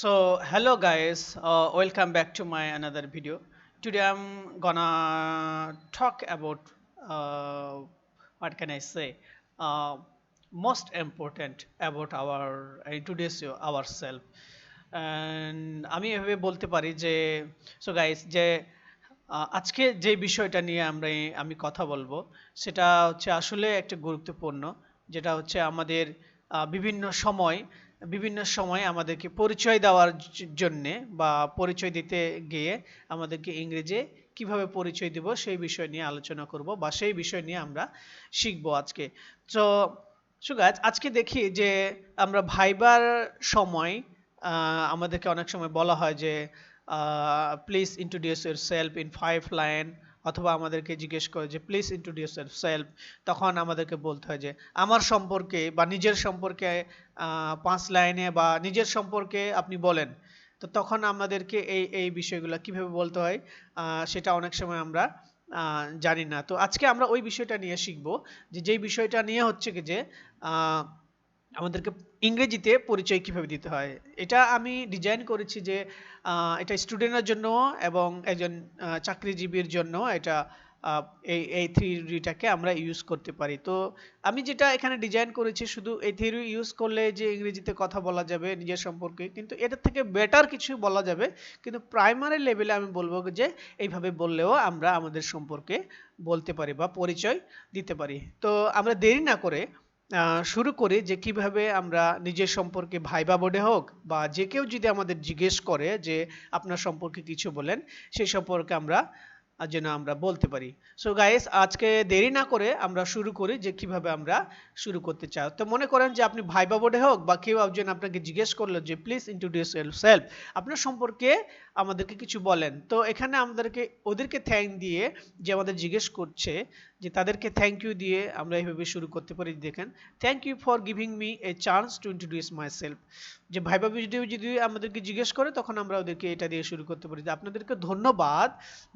So hello guys, welcome back to my another video. Today I'm gonna talk about uh, what can I say? Uh, Most important about our introduce you ourselves. And আমি এভাবে বলতে পারি যে so guys যে আজকে যে বিষয়টা নিয়ে আমি কথা বলবো সেটা হচ্ছে আসলে একটা গুরুত্বপূর্ণ যেটা হচ্ছে আমাদের বিভিন্ন সময় আমাদেরকে পরিচয় দেওয়ার জন্যে বা পরিচয় দিতে গিয়ে আমাদেরকে ইংরেজি কিভাবে পরিচয় দিব সেই বিষয় নিয়ে আলোচনা করব বা সেই বিষয় নিয়ে আমরা শিখবো আজকে। তো গাইস আজকে দেখি যে আমরা ভাইবার সময় আমাদেরকে অনেক সময় বলা হয় যে please introduce your self in 5 line, অথবা আমাদেরকে জিজ্ঞেস করে যে প্লিজ ইন্ট্রোডিউস ইউর সেলফ। তখন আমাদেরকে বলতে হয় যে আমার সম্পর্কে বা নিজের সম্পর্কে 5 লাইনে বা নিজের সম্পর্কে আপনি বলেন। তো তখন আমাদেরকে এই বিষয়গুলো কিভাবে বলতে হয় সেটা অনেক সময় আমরা জানি না। তো আজকে আমরা ওই বিষয়টা নিয়ে শিখবো, যেই বিষয়টা নিয়ে হচ্ছে কি যে আহ, আমাদেরকে ইংরেজিতে পরিচয় কিভাবে দিতে হয়। এটা আমি ডিজাইন করেছি যে এটা স্টুডেন্টের জন্য এবং একজন চাকরিজীবীর জন্য এটা আহ, এই থিওরিটাকে আমরা ইউজ করতে পারি। তো আমি যেটা এখানে ডিজাইন করেছি শুধু এই থিওরি ইউজ করলে যে ইংরেজিতে কথা বলা যাবে নিজের সম্পর্কে, কিন্তু এটার থেকে বেটার কিছু বলা যাবে। কিন্তু প্রাইমারি লেভেলে আমি বলবো যে এইভাবে বললেও আমরা আমাদের সম্পর্কে বলতে পারি বা পরিচয় দিতে পারি। তো আমরা দেরি না করে শুরু করি যে কিভাবে আমরা নিজের সম্পর্কে ভাইবা বোর্ডে হোক বা যে কেউ যদি আমাদের জিজ্ঞেস করে যে আপনার সম্পর্কে কিছু বলেন, সেই সম্পর্কে আমরা যেন আমরা বলতে পারি। সো গাইস আজকে দেরি না করে আমরা শুরু করি যে কিভাবে আমরা শুরু করতে চাই। তো মনে করেন যে আপনি ভাইবা বোর্ডে হোক বা কেউ একজন আপনাকে জিজ্ঞেস করলো যে প্লিজ ইন্ট্রোডিউস ইয়োরসেলফ, আপনার সম্পর্কে আমাদেরকে কিছু বলেন। তো এখানে আমাদেরকে ওদেরকে থ্যাংক দিয়ে, যে আমাদের জিজ্ঞেস করছে, যে তাদেরকে থ্যাংক ইউ দিয়ে আমরা এইভাবে শুরু করতে পারি। দেখেন, thank you for giving me a chance to introduce myself. যে ভাইবা ভিডিও যদি আমাদেরকে জিজ্ঞেস করে তখন আমরা ওদেরকে এটা দিয়ে শুরু করতে পারি যে আপনাদেরকে ধন্যবাদ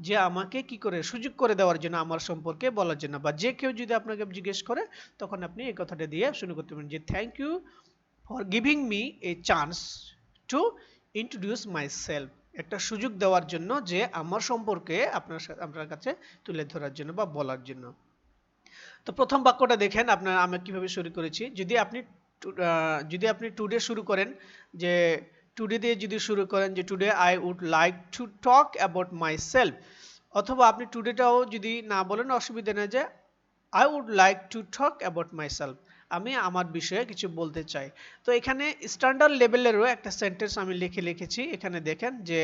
যে আমাকে কি করে সুযোগ করে দেওয়ার জন্য আমার সম্পর্কে বলার জন্য। বা যে কেউ যদি আপনাকে জিজ্ঞেস করে তখন আপনি এই কথাটা দিয়ে শুরু করতে পারেন যে thank you for giving me a chance to introduce myself, একটা সুযোগ দেওয়ার জন্য যে আমার সম্পর্কে আপনার কাছে তুলে ধরার জন্য বা বলার জন্য। তো প্রথম বাক্যটা দেখেন আপনার আমি কিভাবে শুরু করেছি। যদি আপনি টুডে শুরু করেন, যে টুডে দিয়ে যদি শুরু করেন যে today I would like to talk about myself, অথবা আপনি টুডেটাও যদি না বলেন অসুবিধা নেই, যে I would like to talk about myself, আমি আমার বিষয়ে কিছু বলতে চাই। তো এখানে স্ট্যান্ডার্ড লেভেলেরও একটা সেন্টেন্স আমি লিখেছি। এখানে দেখেন যে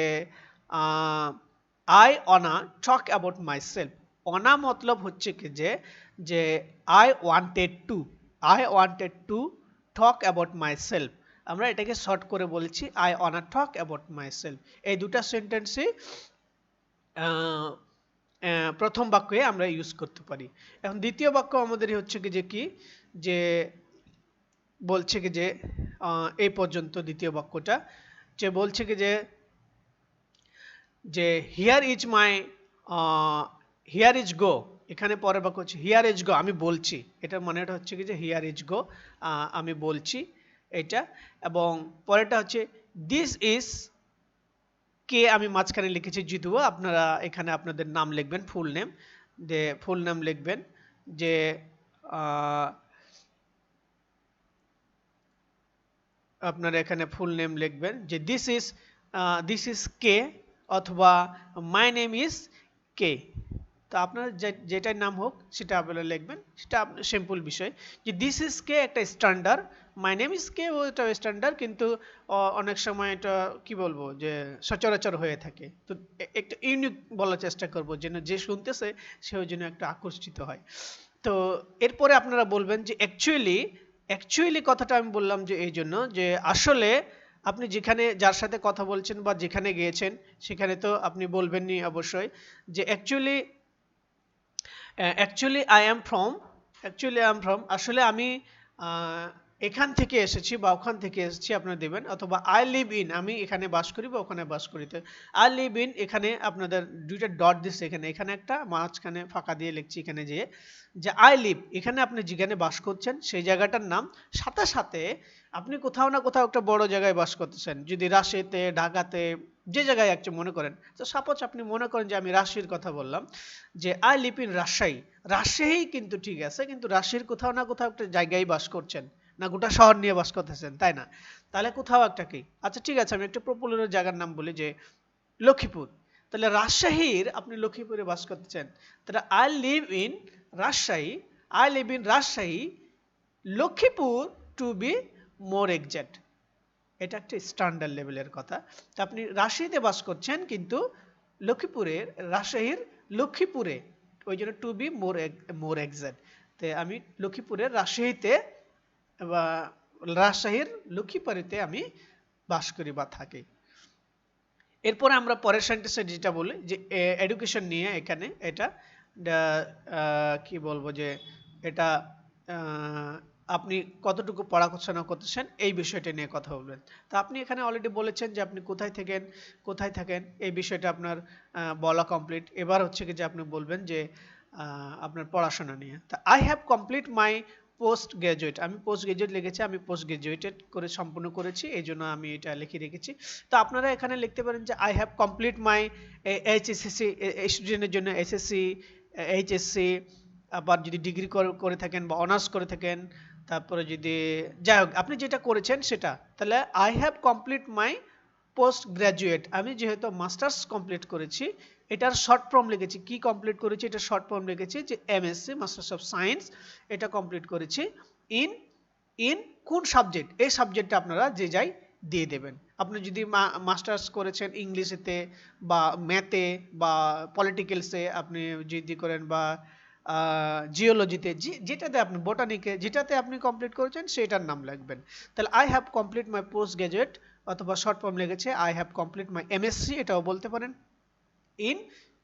আই অনা টক অ্যাবাউট মাই সেলফ। অনা মতলব হচ্ছে কি যে I wanted to talk about my self. আমরা এটাকে শর্ট করে বলছি আই অনা টক অ্যাবাউট মাই সেলফ। এই দুটা সেন্টেন্সই প্রথম বাক্যে আমরা ইউজ করতে পারি। এখন দ্বিতীয় বাক্য আমাদের হচ্ছে কি যে বলছে কি যে এই পর্যন্ত দ্বিতীয় বাক্যটা যে বলছে কি যে here is my here is গো। এখানে পরের বাক্য হচ্ছে হিয়ার ইজ গো, আমি বলছি। এটার মানেটা হচ্ছে কি যে হিয়ার ইজ গো, আমি বলছি এটা। এবং পরেরটা হচ্ছে দিস ইজ কে, আমি মাঝখানে লিখেছি যদিও আপনারা এখানে আপনাদের নাম লিখবেন, ফুল নেম, যে ফুল নেম লিখবেন যে আপনারা এখানে ফুল নেম লিখবেন যে দিস ইজ কে, অথবা মাই নেম ইজ কে। তো আপনার যেটার নাম হোক সেটা আপনারা লিখবেন, সেটা আপনার সিম্পল বিষয়। যে দিস ইজ কে একটা স্ট্যান্ডার্ড, মাই নেম ইজ কে ওটা স্ট্যান্ডার্ড, কিন্তু অনেক সময় এটা কি বলবো যে সচরাচর হয়ে থাকে। তো একটা ইউনিক বলার চেষ্টা করবো যেন যে শুনতেছে সেও যেন একটু আকর্ষিত হয়। তো এরপরে আপনারা বলবেন যে অ্যাকচুয়ালি কথাটা আমি বললাম যে এই জন্য যে আসলে আপনি যেখানে যার সাথে কথা বলছেন বা যেখানে গিয়েছেন সেখানে তো আপনি বলবেননি অবশ্যই যে অ্যাকচুয়ালি আই অ্যাম ফ্রম, আসলে আমি এখান থেকে এসেছি বা ওখান থেকে এসেছি আপনারা দেবেন, অথবা আই লিভ ইন, আমি এখানে বাস করি বা ওখানে বাস করি। তো আই লিভ ইন, এখানে আপনাদের দুইটা ডট দিচ্ছে, এখানে এখানে একটা, মাঝখানে ফাঁকা দিয়ে লিখছি এখানে যে আই লিভ, এখানে আপনি যেখানে বাস করছেন সেই জায়গাটার নাম, সাথে সাথে আপনি কোথাও না কোথাও একটা বড় জায়গায় বাস করতেছেন, যদি রাজশাহীতে, ঢাকাতে, যে জায়গায় একটু মনে করেন। তো সাপোজ আপনি মনে করেন যে আমি রাজশাহীর কথা বললাম, যে I live in Rajshahi, Rajshahi কিন্তু ঠিক আছে, কিন্তু রাজশাহীর কোথাও না কোথাও একটা জায়গায় বাস করছেন, না গোটা শহর নিয়ে বাস করতেছেন, তাই না? তাহলে কোথাও একটা কি, আচ্ছা ঠিক আছে, আমি একটা পপুলার জায়গার নাম বলি, যে লক্ষ্মীপুর। তাহলে রাজশাহীর আপনি লক্ষ্মীপুরে বাস করতেছেন, তাহলে I live in Rajshahi, I live in Rajshahi Lakshmipur, to be more exact. এটা একটা স্ট্যান্ডার্ড লেভেলের কথা। তো আপনি রাজশাহীতে বাস করছেন, কিন্তু লক্ষ্মীপুরের, রাজশাহীর লক্ষ্মীপুরে, ওই জন্য টু বি মোর এক্সাক্ট। তো আমি লক্ষ্মীপুরের রাজশাহীতে বা রাজশাহীর লক্ষ্মীপুরেতে আমি বাস করি বা থাকি। এরপরে আমরা পরের সেন্টেন্সে যেটা বলি, যে এডুকেশন নিয়ে, এখানে এটা কি বলবো, যে এটা আপনি কতটুকু পড়াশোনা করতেছেন এই বিষয়টা নিয়ে কথা বলবেন। তো আপনি এখানে অলরেডি বলেছেন যে আপনি কোথায় থাকেন, এই বিষয়টা আপনার বলা কমপ্লিট। এবার হচ্ছে কি যে আপনি বলবেন যে আপনার পড়াশোনা নিয়ে। তা I have complete my post graduate, আমি পোস্ট গ্রাজুয়েট লিখেছি, আমি পোস্ট গ্রাজুয়েটেড করে সম্পূর্ণ করেছি, এই জন্য আমি এটা লিখে রেখেছি। তো আপনারা এখানে লিখতে পারেন যে I have complete my HSC, স্টুডেন্টের জন্য এসএসসি, এইচএসসি, আবার যদি ডিগ্রি করে থাকেন বা অনার্স করে থাকেন, তারপরে যদি যাই হোক আপনি যেটা করেছেন সেটা, তাহলে I have complete my post graduate, আমি যেহেতু মাস্টার্স কমপ্লিট করেছি, এটার শর্ট ফর্ম লিখেছি, কি কমপ্লিট করেছি এটা শর্ট ফর্ম লিখেছি, যে এমএসসি, মাস্টার্স অফ সায়েন্স, এটা কমপ্লিট করেছি ইন ইন কোন সাবজেক্ট, এই সাবজেক্টটা আপনারা যে যাই দিয়ে দেবেন। আপনি যদি মাস্টার্স করেছেন ইংলিশেতে বা ম্যাথে বা পলিটিক্যালসে আপনি যদি করেন, বা জিওলজিতে, যেটাতে আপনি, বোটানিকে, যেটাতে আপনি কমপ্লিট করেছেন সেটার নাম লিখবেন। তাহলে I have complete my post graduate, অথবা শর্ট ফর্ম লিখেছে I have complete my MSc, এটাও বলতে পারেন, ইন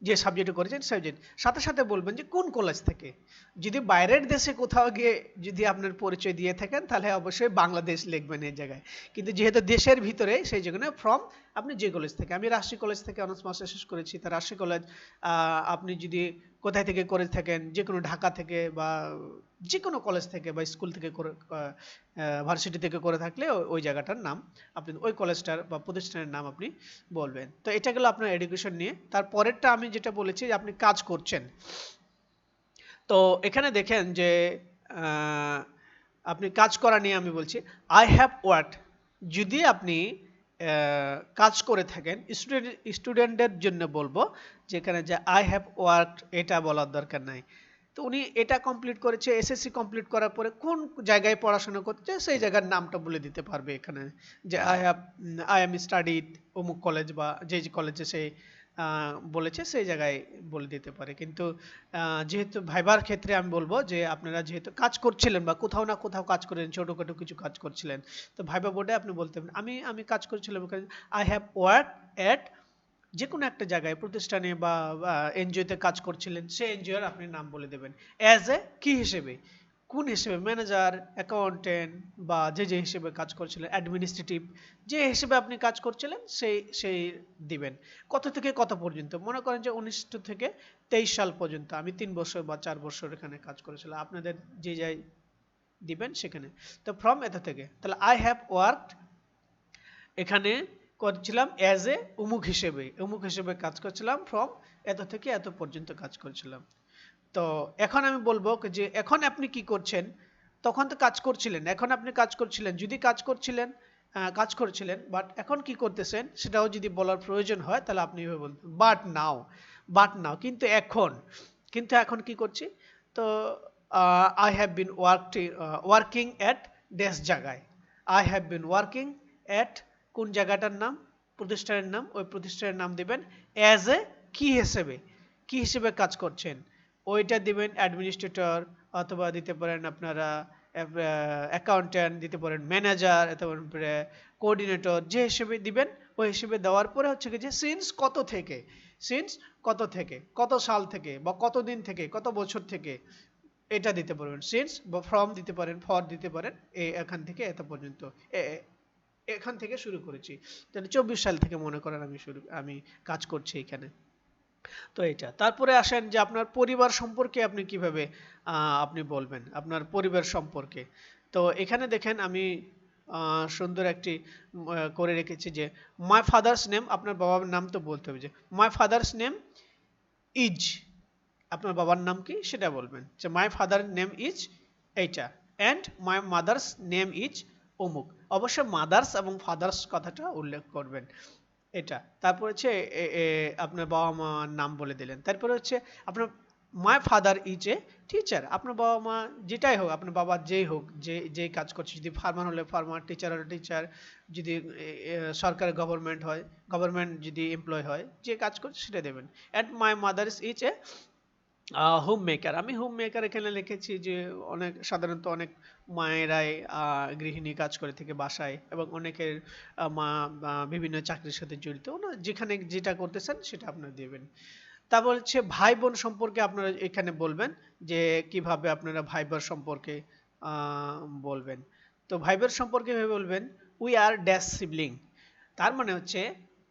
যে সাবজেক্টে করেছেন সাবজেক্ট। সাথে সাথে বলবেন যে কোন কলেজ থেকে। যদি বাইরের দেশে কোথাও গিয়ে যদি আপনার পরিচয় দিয়ে থাকেন, তাহলে অবশ্যই বাংলাদেশ লিখবেন এই জায়গায়, কিন্তু যেহেতু দেশের ভিতরে, সেই জন্য ফ্রম, আপনি যে কলেজ থেকে, আমি রাজশাহী কলেজ থেকে অনার্স মাস্টার শেষ করেছি, তা রাজশাহী কলেজ। আপনি যদি কোথায় থেকে করে থাকেন, যে কোনো ঢাকা থেকে বা যে কোনো কলেজ থেকে বা স্কুল থেকে করে, ভার্সিটি থেকে করে থাকলে ওই জায়গাটার নাম আপনি, ওই কলেজটার বা প্রতিষ্ঠানের নাম আপনি বলবেন। তো এটা গেল আপনার এডুকেশন নিয়ে। তারপরেরটা আমি যেটা বলেছি, যে আপনি কাজ করছেন। তো এখানে দেখেন যে আপনি কাজ করা নিয়ে আমি বলছি, আই হ্যাভ ওয়ার্কড, যদি আপনি কাজ করে থাকেন, স্টুডেন্টদের জন্য বলবো, যেখানে যে আই হ্যাভ ওয়ার্কড এটা বলার দরকার নাই। তো উনি এটা কমপ্লিট করেছে, এসএসসি কমপ্লিট করার পরে কোন জায়গায় পড়াশোনা করছে সেই জায়গার নামটা বলে দিতে পারবে এখানে, যে আই এম স্টাডিড অমুক কলেজ, বা যে কলেজে সে বলেছে সেই জায়গায় বলে দিতে পারে। কিন্তু যেহেতু ভাইবার ক্ষেত্রে আমি বলবো যে আপনারা যেহেতু কাজ করছিলেন বা কোথাও না কোথাও কাজ করেন, ছোটখাটো কিছু কাজ করছিলেন, তো ভাইবা বোর্ডে আপনি বলতে পারেন আমি কাজ করছিলাম, আই হ্যাভ ওয়ার্ক এট, যে কোনো একটা জায়গায়, প্রতিষ্ঠানে বা এনজিওতে কাজ করছিলেন, সেই এনজিওর আপনি নাম বলে দেবেন, অ্যাজ এ কি হিসেবে, কোন হিসেবে, ম্যানেজার, অ্যাকাউন্টেন্ট, বা যে হিসেবে কাজ করছিলেন, অ্যাডমিনিস্ট্রেটিভ, যে হিসেবে আপনি কাজ করছিলেন সেই দিবেন। কত থেকে কত পর্যন্ত, মনে করেন যে 19 থেকে 23 সাল পর্যন্ত আমি 3 বছর বা 4 বছর এখানে কাজ করেছিলাম, আপনাদের যে যাই দিবেন সেখানে। তো ফ্রম এত থেকে, তাহলে আই হ্যাভ ওয়ার্কড, এখানে করছিলাম অ্যাজ এ অমুক হিসেবে কাজ করছিলাম, ফ্রম এত থেকে এত পর্যন্ত কাজ করছিলাম। তো এখন আমি বলবো যে এখন আপনি কি করছেন, তখন তো কাজ করছিলেন, এখন আপনি কাজ করছিলেন, যদি কাজ করছিলেন, বাট এখন কি করতেছেন সেটাও যদি বলার প্রয়োজন হয়, তাহলে আপনি এভাবে বলবেন, বাট নাও, কিন্তু এখন কি করছি। তো I have been working at dash জায়গায়, আই হ্যাভ বিন ওয়ার্কিং এট, কোন জায়গাটার নাম, প্রতিষ্ঠানের নাম, ওই প্রতিষ্ঠানের নাম দিবেন, অ্যাজ এ কি হিসেবে কাজ করছেন, ওইটা দিবেন অ্যাডমিনিস্ট্রেটর, অথবা দিতে পারেন আপনারা অ্যাকাউন্ট্যান্ট, দিতে পারেন ম্যানেজার, অথবা কোঅর্ডিনেটর, যে হিসেবে দিবেন ওই হিসেবে দেওয়ার পরে হচ্ছে কি যে সিন্স কত থেকে, কত সাল থেকে, বা কত দিন থেকে, কত বছর থেকে, এটা দিতে পারবেন, সিন্স বা ফ্রম দিতে পারেন, ফর দিতে পারেন, এখান থেকে এত পর্যন্ত এখান থেকে শুরু করেছি। তাহলে 24 সাল থেকে মনে করেন আমি কাজ করছি এখানে। তো এটা তারপরে আসেন যে আপনার পরিবার সম্পর্কে আপনি কিভাবে আপনি বলবেন আপনার পরিবার সম্পর্কে। তো এখানে দেখেন আমি সুন্দর একটি করে রেখেছি যে মাই ফাদার্স নেম, আপনার বাবার নাম তো বলতে হবে, যে মাই ফাদার্স নেম ইজ, আপনার বাবার নাম কি সেটা বলবেন, যে মাই ফাদার নেম ইজ এইটা, and my mother's name is অমুক। অবশ্যই মাদার্স এবং ফাদার্স কথাটা উল্লেখ করবেন এটা। তারপর হচ্ছে আপনার বাবা মার নাম বলে দিলেন। তারপরে হচ্ছে আপনার my father is a teacher, আপনার বাবা মা যেটাই হোক, আপনার বাবা যেই হোক, যেই কাজ করছে, যদি ফার্মার হলে ফার্মার, টিচার হলে টিচার, যদি সরকারি গভর্নমেন্ট হয়, গভর্নমেন্ট যদি এমপ্লয় হয়, যে কাজ করছে সেটা দেবেন। And my mother is a home maker, আমি হোম মেকার এখানে লিখেছি যে সাধারণত অনেক মায়েরাই গৃহিণী কাজ করে থেকে বাসায়, এবং অনেকের মা বিভিন্ন চাকরির সাথে জড়িত, যেখানে যেটা করতেছেন সেটা আপনারা দেবেন। তারপর হচ্ছে ভাই বোন সম্পর্কে আপনারা এখানে বলবেন যে কিভাবে আপনারা ভাই বোন সম্পর্কে বলবেন। তো ভাই বোন সম্পর্কে বলবেন উই আর ড্যাশ সিবলিং, তার মানে হচ্ছে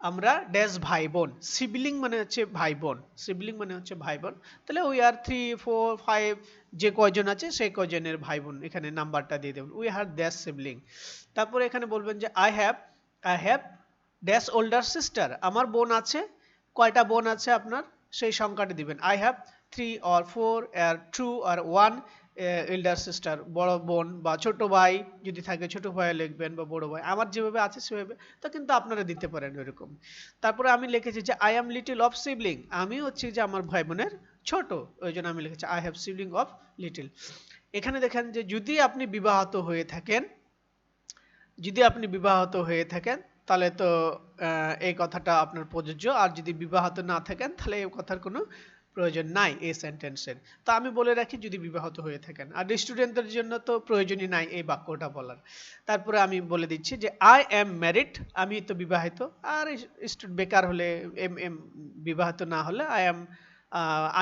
আমরা ড্যাশ ভাই বোন, সিবলিং মানে হচ্ছে ভাই বোন, সিবলিং মানে হচ্ছে ভাই বোন, তাহলে উই আর 3 4 5 যে কয়জন আছে সেই কয়জনের ভাই বোন এখানে নাম্বারটা দিয়ে দেবেন, উই আর ড্যাশ সিবলিং। তারপরে এখানে বলবেন যে I have dash older sister, আমার বোন আছে, কয়টা বোন আছে আপনার সেই সংখ্যাটা দিবেন, I have 3 or 4 or 2 or 1 elder sister, বড় বোন বা ছোট ভাই যদি থাকে ছোট ভাই লিখবেন, বা বড় ভাই, আমার যেভাবে আছে সেভাবে, তো কিন্তু আপনারা দিতে পারেন এরকম। তারপরে আমি লিখেছি যে I am little of sibling, আমি হচ্ছি যে আমার ভাই বোনের ছোট, ওই জন্য আমি লিখেছি I have sibling of little. এখানে দেখেন যে যদি আপনি বিবাহিত হয়ে থাকেন, যদি আপনি বিবাহিত হয়ে থাকেন তাহলে তো এই কথাটা আপনার প্রযোজ্য, আর যদি বিবাহিত না থাকেন তাহলে এই কথার কোনো প্রয়োজন নাই এই সেন্টেন্সের। তো আমি বলে রাখি যদি বিবাহিত হয়ে থাকেন, আর স্টুডেন্টদের জন্য তো প্রয়োজনই নাই এই বাক্যটা বলার। তারপরে আমি বলে দিচ্ছি যে আই অ্যাম ম্যারিড, আমি তো বিবাহিত, আর বেকার হলে বিবাহিত না হলে আই অ্যাম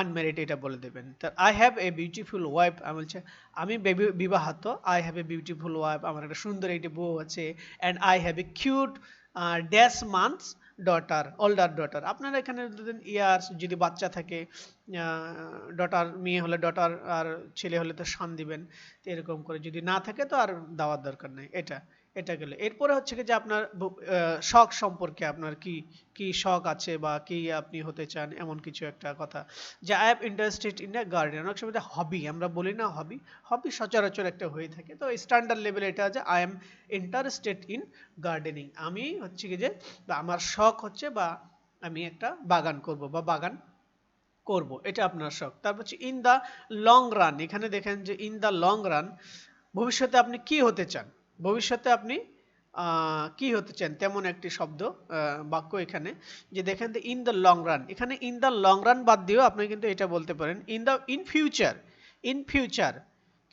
আনম্যারিড এটা বলে দেবেন। তো I have a beautiful wife, আমি বলছি আমি বিবাহিত, I have a beautiful wife, আমার একটা সুন্দর একটি বউ আছে, and I have a cute dash months daughter, older daughter, আপনারা এখানে ইয়ার্স যদি বাচ্চা থাকে, ডটার মেয়ে হলে ডটার, আর ছেলে হলে তো সান দিবেন, তো এরকম করে, যদি না থাকে তো আর দেওয়ার দরকার নেই। এটা গেলে এরপরে হচ্ছে কি যে আপনার শখ সম্পর্কে, আপনার কি কি শখ আছে বা কি আপনি হতে চান, এমন কিছু একটা কথা, যে I am interested in a garden, অনেক সময় হবি আমরা বলি না, হবি হবি সচরাচর একটা হয়ে থাকে, তো স্ট্যান্ডার্ড লেভেলে এটা যে I am interested in gardening, আমি হচ্ছে কি যে আমার শখ হচ্ছে বা আমি একটা বাগান করব বা বাগান করব, এটা আপনার শখ। তারপর হচ্ছে ইন দা লং রান, এখানে দেখেন যে ইন দা লং রান, ভবিষ্যতে আপনি কি হতে চান, ভবিষ্যতে আপনি কি হতে চান তেমন একটি শব্দ বাক্য এখানে, যে দেখেন ইন দ্য লং রান, এখানে ইন দ্য লং রান বাদ দিয়েও আপনি কিন্তু এটা বলতে পারেন ইন ফিউচার, ইন ফিউচার,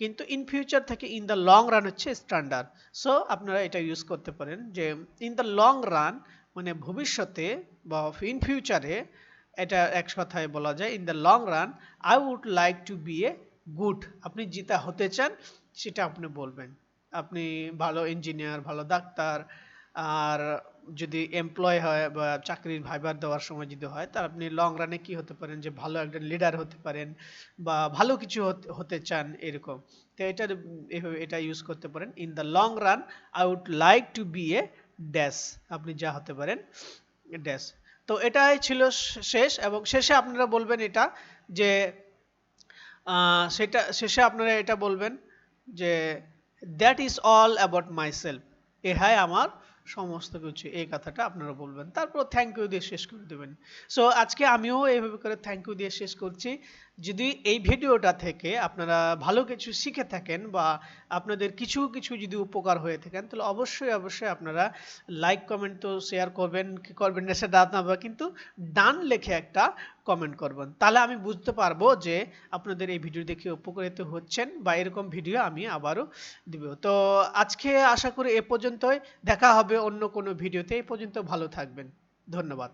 কিন্তু ইন ফিউচার থেকে ইন দ্য লং রান হচ্ছে স্ট্যান্ডার্ড, সো আপনারা এটা ইউজ করতে পারেন যে ইন দ্য লং রান মানে ভবিষ্যতে বা ইন ফিউচারে, এটা এক কথায় বলা যায় in the long run I would like to be a good, আপনি যেটা হতে চান সেটা আপনি বলবেন, আপনি ভালো ইঞ্জিনিয়ার, ভালো ডাক্তার, আর যদি এমপ্লয় হয় বা চাকরির ভাইবার দেওয়ার সময় যদি হয়, তার আপনি লং রানে কি হতে পারেন, যে ভালো একজন লিডার হতে পারেন বা ভালো কিছু হতে চান এরকম, তো এটা ইউজ করতে পারেন in the long run I would like to be a dash, আপনি যা হতে পারেন ড্যাশ। তো এটাই ছিল শেষ, এবং শেষে আপনারা বলবেন এটা যে সেটা শেষে আপনারা এটা বলবেন যে that is all about myself, এহাই আমার সমস্ত কিছু, এই কথাটা আপনারা বলবেন, তারপর থ্যাংক ইউ দিয়ে শেষ করে দেবেন। সো আজকে আমিও এইভাবে করে থ্যাংক ইউ দিয়ে শেষ করছি। যদি এই ভিডিওটা থেকে আপনারা ভালো কিছু শিখে থাকেন বা আপনাদের কিছু কিছু যদি উপকার হয়ে থাকেন, তাহলে অবশ্যই আপনারা লাইক কমেন্ট তো শেয়ার করবেন, কি করবেন না সেটা না, কিন্তু ডান লেখে একটা কমেন্ট করবেন, তাহলে আমি বুঝতে পারবো যে আপনাদের এই ভিডিও দেখে উপকৃত হচ্ছেন, বা এরকম ভিডিও আমি আবারও দিব। তো আজকে আশা করি এ পর্যন্তই, দেখা হবে অন্য কোনো ভিডিওতে, এই পর্যন্ত ভালো থাকবেন, ধন্যবাদ।